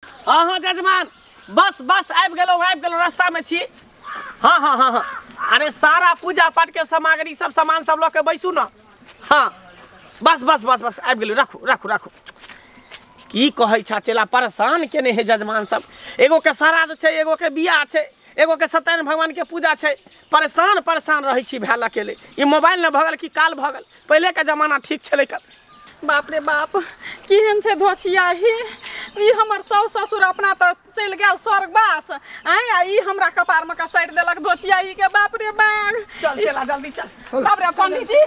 हाँ हाँ जजमान बस आबि गेलौ रास्ता में छी। हाँ अरे सारा पूजा पाठ के सामग्री सब सामान सब लऽ के बैसू ना। हाँ बस आबि गेलौ। राखू की कहै छा चला परेशान केने है जजमान सब। एगो के श्राद्ध छै, एगो के बियाह छै, एगो के सत्यनारायण भगवान के पूजा छै। परेशान रहै छी भेल अकेले। ई मोबाइल न भगल कि काल भगल। पहले के जमाना ठीक छलै कर। बाप रे बाप केहन छै धोछिया ही। ई हमर साउस ससुर अपना तो चल गेल स्वर्गवास। आ ई हमरा कपार में का साइड देलक धोछिया ही के। बाप रे बाप चल जल्दी चल। बाप रे पंडित जी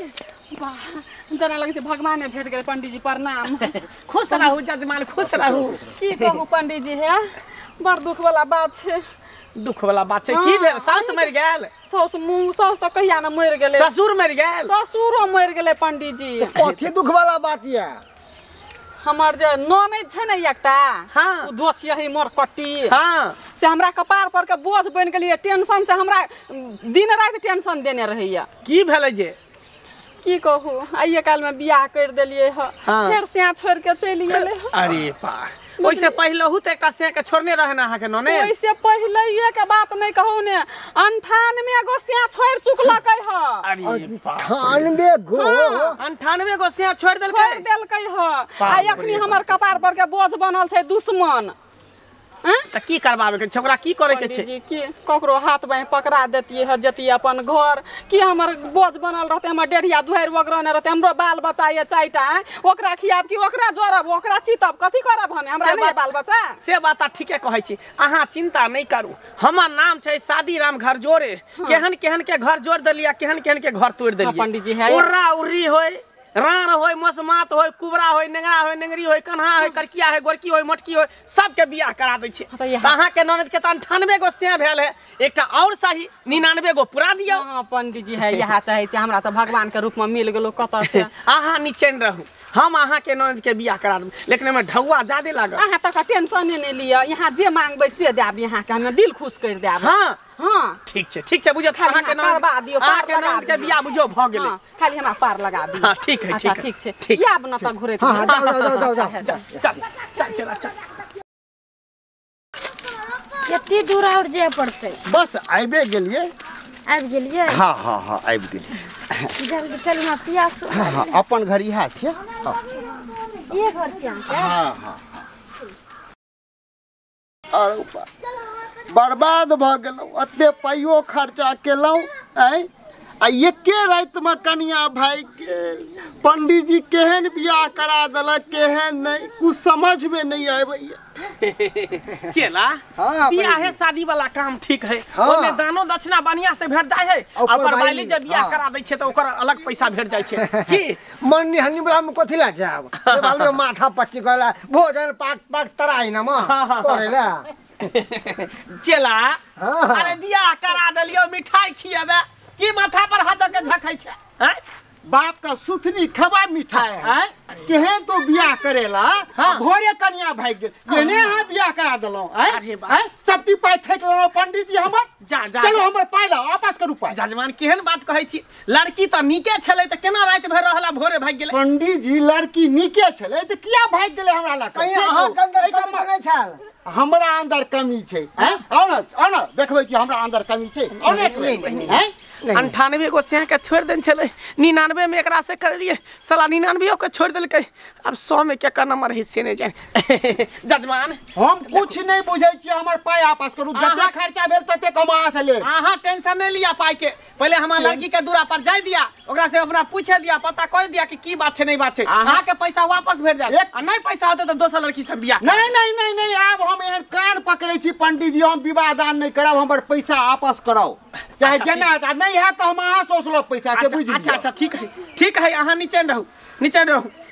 जना लगे भगवान भेट गए। पंडित जी प्रणाम। खुश रहू जजमान खुश रहू। की कहू पंडित जी है बड़ दुख वाला बात है। दुख वाला बात है की भेल? साउस मर गेल? साउस तो कहिया न मर गेले। ससुर मर गेल? ससुरो मर गेले पंडित जी। कथी दुख वाला बात ये? हमर जे ननद छै ने एकटा हाँ दोछिया ही मोर कट्टी हाँ से हमरा कपार पर के बोझ बन गेलिए। टेंशन से हमरा दिन रात टेंशन देने रहैया। की भेलै जे? की कहू आइए काल में बियाह कर देलिए ह। फिर से छोड़ के चली गेले। अरे बा ओइसे पहिलहु त एकटा से के छोड़ने रहन अहा के नने। ओइसे पहिलैये के बात नहीं कहू ने 98 गो से छोड़ चुकलकै ह। अरे बा 98 गो 98 गो से छोड़ देलकै ह। आ एखनी हमर कपार पर के बोझ बनल छै दुश्मन। त की करबाबे के छोकरा की करे के छै? जी की ककरो हाथ बाएं पकड़ा देतिए ह जति अपन घर की हमर बोझ बनल रहते। हमर डेढ़िया दुहर वगरने रहते। हमरो बाल बच्चा ये चाइटा ओकरा खियाब की ओकरा जोरब ओकरा चितब कथी करब हम? हमरा नहीं बाल बच्चा। से बात ठीके कहै छी। अहाँ चिंता नहीं करू। हमर नाम छै शादी राम घर जोरे। केहन के घर जोड़ देलिया केहन के घर तोड़ देलिया। पंडित जी है उर्रा उर्री होय राण होय मसमात होय कुबरा होय नेंगरा होय नेंगरी होय कन्हा होय करकिया होय गोरकी होय मटकी होय सबके बियाह करा दै छै। अहाँ के ननद के 98 गो से भेल है। एकटा और सही 99 गो पूरा दियो। हां पंडित जी है यहा चाहे छै। हमरा तो भगवान के रूप में मिल गेलो कत से। अहाँ निचेन रहू हम अहाँ के ननद के बियाह करा देब। लेकिन एमे ढौआ ज्यादा लागल। अहाँ तक टेंशन नहीं लिया। यहाँ जे मांगबै से देब। यहाँ के हम दिल खुश कर देब। हाँ ठीक छै बुझो अहाँ के ननद के बियाह बुझो भ गेलै। खाली हमरा पार लगा दियो। हां ठीक है ठीक या बना त घुरे। हां जाओ चल कितनी दूर और जे पड़ते? बस आबे गेलिए। आबि गेलिए? हाँ आबि गेलिए। जल्दी चल ना पियास। हाँ अपन घर इहा छै। ये घर छै अहाँके? हाँ अरे बर्बाद भ गेलौ। अते पाइयो खर्चा केलौ आ एके रात में कन्या भाई गेल। पंडित जी केहन बियाह करा देलक केहन नहीं कुछ समझ में नहीं आबैया। चला बियाह है शादी वाला काम ठीक है। ओमे दानो दक्षिणा बढ़िया से भेट जाय है। ऊपर वाली जे बियाह करा दै छै त ओकर अलग पैसा भेट जाय छै। की मन्नी हन्नी वाला में कथि ला जाब? बालू माथा पच्ची करला भोजन पाक तराई न म करेला। चला अरे बियाह करा देलियो मिठाई खियाबे की माथा पर हाथ के झखै छै? हैं बाप का सुथनी खबा मिठाई है। केहन तो बियाह करेला भोरे कन्या भाग गेल। एने हां बियाह करा देलो। हैं सबटी पाई ठेक लो पंडित जी हमर। जा चलो हमर पाई ला वापस करू पाई। जजमान केहन बात कहै छी? लड़की त नीके छलै त केना रात भर रहला भोरे भाग गेलै? पंडित जी लड़की नीके छलै त किया भाग गेलै हमरा लग? कहीं अहाँ के अंदर कमी नहीं छल? हमरा अंदर कमी छै। हैं आना देखबै कि हमरा अंदर कमी छै। नहीं हैं 98 गो से के छोड़ देन छले। 99 में एकरा से करलिए साला 99 के छोड़ देलकै। अब 100 में क्या नंबर हिस्से नहीं जाने। जजमान हम कुछ नहीं बुझै छी। हमर पाई वापस करू। जते खर्चा भेल तते कमा से ले। अहाँ टेंशन नहीं लिया पाई के। पहले हमार लड़की के दूरा पर जाय दिया ओकरा से अपना पूछे दिया पता कर दिया कि की बात छै नहीं बात छै। अहाँ के पैसा वापस भेट जाय। आ नहीं पैसा होते तो दोसर लड़की से बियाह। नहीं अब हम एहन कान पकड़े छी पंडित जी। हम विवाह दान नहीं करब। हमर पैसा वापस कराओ चाहे जेना नहीं है तो हम अहाँ सोचलो पैसा से बुझ। अच्छा ठीक है अहाँ नीचे रहू।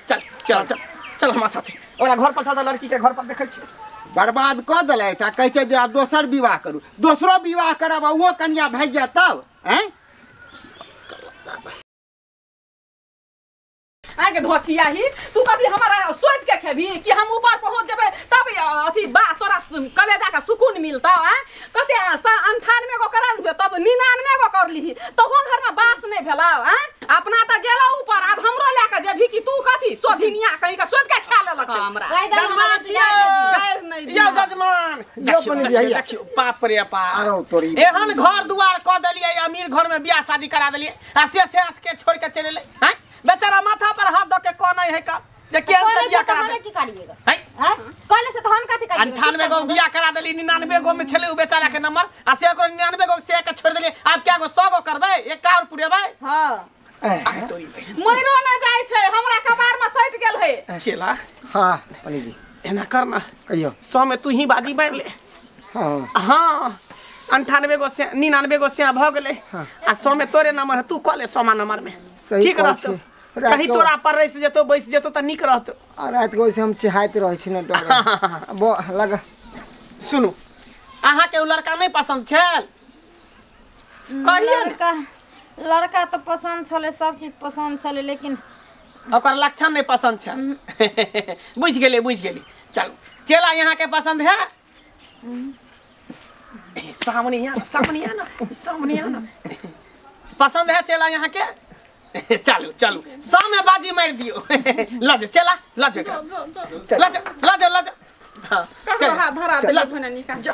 चल हमारे साथे ओकरा घर पर सादा लड़की के घर पर देखै छी। बर्बाद क देलै त कहै छै जे दोसर विवाह करू। दोसरो विवाह करब वो कन्या भाग जाय तब हैं। आगे धोछिया ही तू कभी हमारा सोच के खेबी कि हम ऊपर पहुंच जेबे तब अथी बा तोरा कलेजा का सुकून मिलता है। कते 98 गो करा दे तब 99 गो कर ली तो हो घर में बास नहीं भेला हैं। अपना त गेला ऊपर अब हमरो लेके जेबी कि तू कथी सोधिनिया कहीं का सोच के खा लेलक हमरा। जजमान छियै गैर नहीं यो जजमान देखियो बाप रे बाप अरे तोरी एहन घर दुआर क देलिए अमीर घर में बियाह शादी करा देलिए आ से के छोड़ के चले हैं बेचारा माथा पर हाथ द के कोन है का जे केहन से बियाह करा दे की करिएगा हैं हां कहले से तो हम कथि करिएगा 98 गो बियाह करा देली 99 गो में छले उ बेचारा के नंबर आ से को 99 गो से के छोड़ देलिए अब क्या गो 100 गो करबे एक और पुरेबे हां तोरी मरो ना जाय छै हमरा कपार में सट गेल है चला हां पंडित जी एना करना कहियो 100 में तू ही बाजी मार ले हां हाँ 98 गो से 99 गो से भ गेले आ 100 में तोरे नंबर है तू कॉल ले 100 नंबर में ठीक रहतो कहीं तोरा पर रह जेतो बैस जेतो त निक रहतो आ रात को हम चाहत रह छी न डर वो लगा सुनु अहाँ के उ लड़का नहीं पसंद छल कहियो लड़का तो पसंद छले सब चीज पसंद छले लेकिन ओकर लक्षण नहीं पसंद छल बुझ गेली चल चला यहाँ के पसंद है सामने आना पसंद है चला यहाँ के चलो 100 में बाजी मार दियो लज चला लज हाँ चल हाथ धरा दे लखना निकाल जो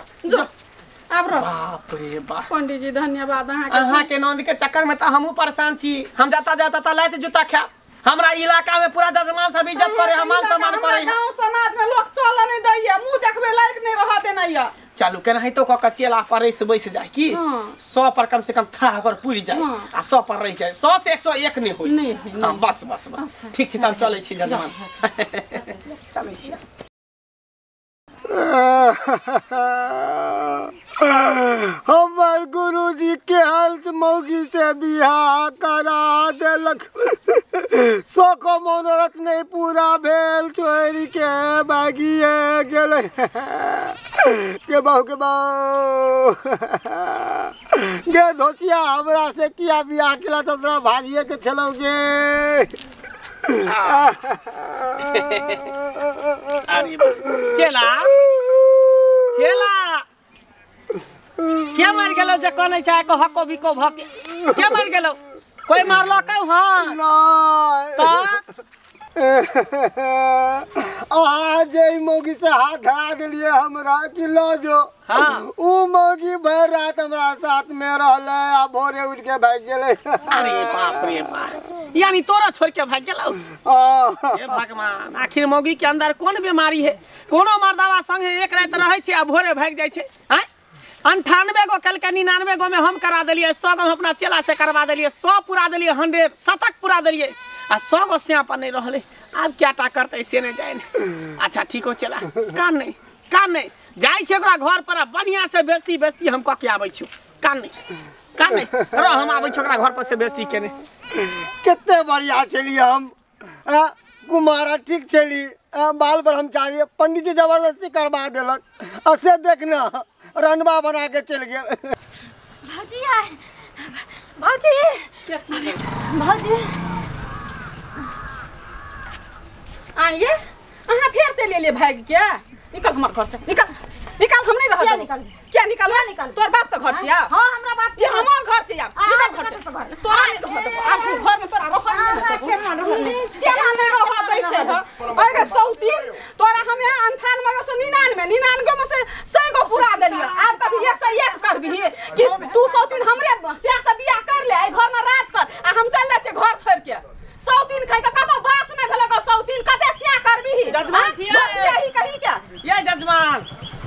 अब रो बाप रे बाप पंडित जी धन्यवाद अहाँ के नंद के चक्कर में तो हमहू परेशान छी हम जाता लाइत जूता खा हमरा इलाका में पूरा जजमान सब इज्जत करे हमान सम्मान करे गांव समाज में लोग चल नहीं दैया मुंह देखबे लायक नहीं रह देना या चालू के नहीं तो कचेला पर से बैस जाए की 100 पर कम से कम था अगर पूरी जाए आ 100 पर रह जाए 100 से 101 नहीं होई नहीं हां बस ठीक छै त हम चलै छी जजमान चलै छी हमर गुरुजी के हाल मौगी से बियाह करा देलक 100 को मनोरथ नहीं पूरा भेल चोरी के भागिए गेले के बहु गे धोतिया हमरा से किया बियाह केला तो तोरा भागिए के चलोगे अरे चला के मार गेलो जे कोनै छै को हको बिको भके के मार गेलो कोई मारलो कहू हां नहीं आज मौगी से हाथ धरा दिलिए हमरा कि लो जो हां उ मौगी भर रात हमरा साथ में रहले आ भोरे उठ के भाग गेले अरे बाप रे बाप यानी तोरा छोड़ के भाग गेलो हे भगवान आखिर मौगी के अंदर कौन बीमारी है कोनो मर्दावा संगे एक रात रहै छै आ भोरे भाग जाय छै हैं 98 गो कल के 99 गो में हम करा देलिए 100 गो हम अपना चेला से करवा देलिए 100 पूरा देलिए 100 शतक पूरा देलिए आ 100 गो से पर नहीं रहले अब क्या टा करते से नहीं जाए अच्छा ठीक हो चला कान नहीं जाय छै ओकरा घर पर बढ़िया से बेस्ती हम क के आबै छु कान नहीं रो हम आबै छु ओकरा घर पर से बेस्ती केने कितने बढ़िया चलिए हम कुमारा ठीक चली बाल पर हम चाहिए पंडित जी जबरदस्ती करवा देलक असे देखना रनबा बना के चल गए भौजी आइए अहाँ फिर चलिए ले भाग क्या निकल हमारे घर से निकल हम नहीं रह क्या निकल तोर बाप का घर छिया हां हमरा बाप ये हमार घर छिया निकल घर से तोरा नहीं रह अब घर में तोरा रह क्या मान रह दै छै ओए सौतीन तोरा हमें 98 में से 99 में से 100 गो पूरा देलिए अब कभी 101 करबी कि तू सौतीन हमरे से बियाह कर ले घर में राज कर आ हम चल जाय छै घर छोड़ के सौतीन खाइ के कतो बास नहीं भेल गो सौतीन कते सिया करबी जजमान छिया यही कही क्या ये जजमान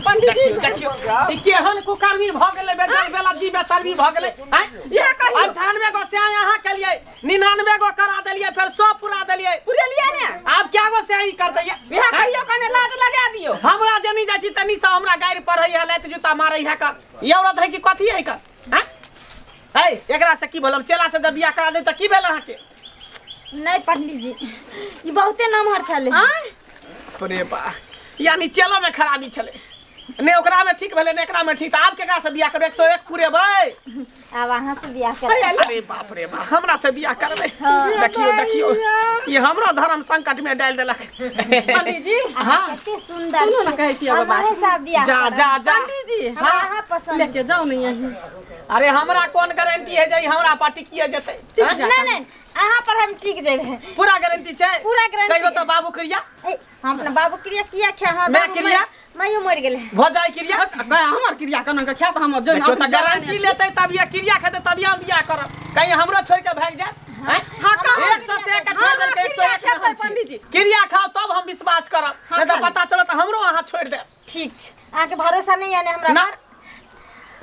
पंडित जी देखियो ई केहन कुकर्मी भ गेलै बेला जी बेसर्मी भ गेलै हैं ये कहियो 98 गो से यहाँ के लिए 99 गो करा देलिए फिर 100 पूरा देलिए पूरे लिए ने अब क्या गो से ही कर दइए बियाह कहियो कने लाज लगा दियो हमरा जनी जाची तनी से हमरा गाड़ी पर है लैत जूता मारै है कर ये औरत है कि कथी है कर हैं है एकरा से की भलम चेला से जब बियाह करा दे त की भेल अहाँ के नहीं पंडित जी ई बहुते नमहर छले अरे बा यानी चेलो में खराबी छले ने ओकरा में ठीक भेले ने एकरा में ठीक आप केकरा से बियाह करबे 101 पूरे भाई अब अहाँ से बियाह कर अरे बाप रे बाप हमरा से बियाह करबे देखियो ये हमरा धर्म संकट में डाल देलक पंडित जी हां कितने सुंदर सुनो ना कहै छी अब बात हमारे साथ बियाह जा पंडित जी हां पसंद लेके जाओ नहीं यहीं अरे हमरा कौन गारंटी है जे हमरा पार्टी किए जते नहीं अहाँ पर हम टिक जेबे। पूरा गारंटी छै? पूरा गारंटी। कहियो त बाबू क्रिया? हम अपना बाबू क्रिया किया खे हां मैं क्रिया? मैं मर गेले। भ जाय क्रिया? हमर क्रिया कना के खेत हम जो तो गारंटी लेते तब ये क्रिया खेते तब हम बियाह करब। कहीं हमरो छोड़ के भाग जात? हां 100 से एक छोड़ देल के 101 खेत पंडित जी। क्रिया खाओ तब हम विश्वास करब। नहीं तो पता चलत हमरो अहाँ छोड़ दे। ठीक छै। अहाँ के भरोसा नहीं है हमरा ना। पर?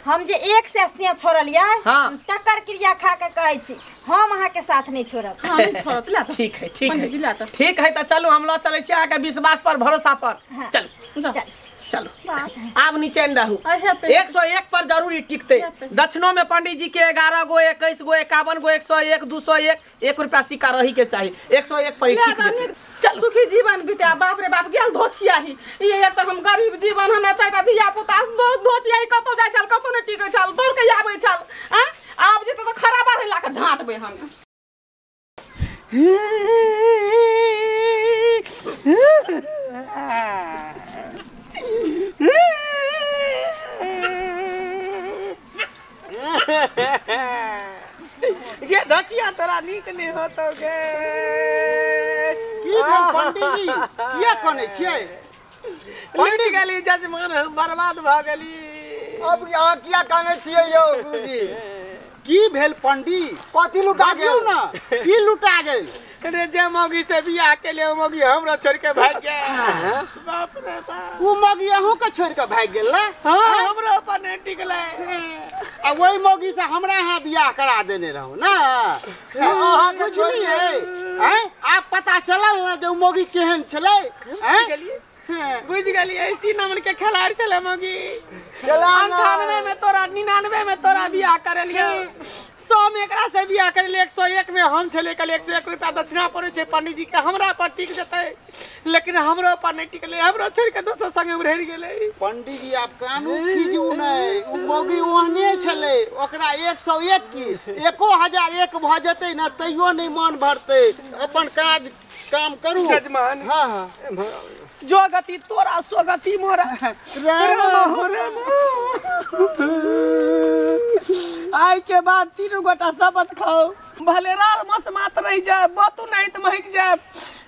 हम जे 1 से 80 छोड़लिए हाँ। तकर क्रिया खा के कहै छी हम अहाँ के साथ नहीं छोड़ब। हां नहीं छोड़त ला। ठीक है ठीक पंडित जी ला है चल। ठीक है तो चलो हम लोग चले छी अहाँ के विश्वास पर भरोसा पर। हाँ। चलो चल। चलो बात है। आब नीचे न रहू। अहे पे 101 पर जरूरी टिकते। दक्षिणों में पंडित जी के 11 गो 21 गो 51 गो 101 201 1 रुपया सिक्का रही के चाहिए। 101 पर टिक जेतै। चल सुखी जीवन बिता। बाप रे बाप गेल धोछिया ही ये एक तो हम गरीब जीवन हम एतटा धिया पुता धोछिया ही कतो जाय छल कतो ने टिकै छल दौड़ के आबै छल। हैं आब जे तो खराबा रे ला के झांटबै हम। गे धचिया तोरा नीक नहीं होतो गे। की भेल पंडित जी? किया कने छियै? लूट गेली जजमान हम बर्बाद भ गेली। अब यहाँ किया कहने छियै यौ गुरुजी? की भेल पंडित? कथी लुटा बाजियौ गेल? ना की लुटा गेल? रे जे मौगी से बियाह के लिए मौगी हमरा छोड़ के भाग गया। बाप रे बाप। उ मौगी अहूँ के छोड़ के भाग गेल ना? हां हमरा ऊपर नहीं टिकले। आ वही मौगी से हमरा यहाँ बियाह करा देने रहू ना? अहाँ के छोड़ बुझलियै? हैं आप पता चलल ना जो मौगी केहन छलै? हैं बुझ गेली ऐसी नमन के खिलाड़ी चले मौगी। चला ना। 98 में तोरा 99 में तोरा बियाह करलिए। 100 में एकरा से बियाह करलिए। 101 में हम छले कल 101 रुपया दक्षिणा पड़े छे पंडित जी के हमरा पर टिक जते। लेकिन हमरो पर नहीं टिकले। हमरो छोड़ के दोसर संग में रह गेले। पंडित जी आप कानून कीजू नहीं। उ मौगी ओहने छलै। ओकरा 101 की 1001 भ जते ना तैयो नहीं मन भरते। अपन काज काम करू जजमान। हाँ हाँ जो गति तोरा सो गति मोरा। राम हो राम। आई के बाद 3 गोटा शपथ खाओ भले रार मस मात रह जाए बतू नहीं तो महक जाए।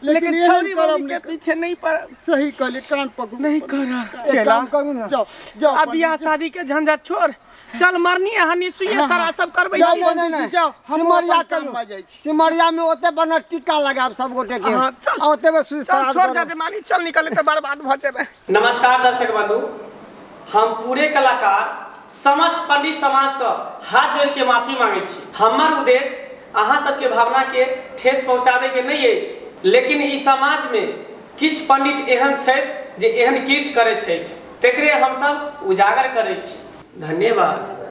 लेकिन एहन छोरी करम मौगी के नहीं। पीछे नहीं पड़। सही कहले कान पकड़ू। नहीं करा। एक चला काम करू ना। जाओ जाओ अब बियाह शादी के झंझट छोड़। चल मरनी हनी सुइए सारा सब करबै जाओ, छी। नहीं, नहीं, जाओ, हम सिमरिया अपन काम चलू। में जाइ छी। सिमरिया में ओते बना टीका लगाब सब गोटे के। हाँ, चल। ओते में सुई चल सराब छोड़ करब। जजमानी चल निकले तो बर्बाद भ जेबे। नमस्कार दर्शक बंधु, हम पूरे कलाकार समस्त पंडित समाज से हाथ जोड़ के माफी मांगे छी। हमर उद्देश्य अहाँ सबके भावना के ठेस पहुँचाबे के नहीं अछि, लेकिन ई समाज में किछ पंडित एहन छथि जे एहन कृत्य करे छथि, तेकरे हम सब उजागर करे छी। धन्यवाद।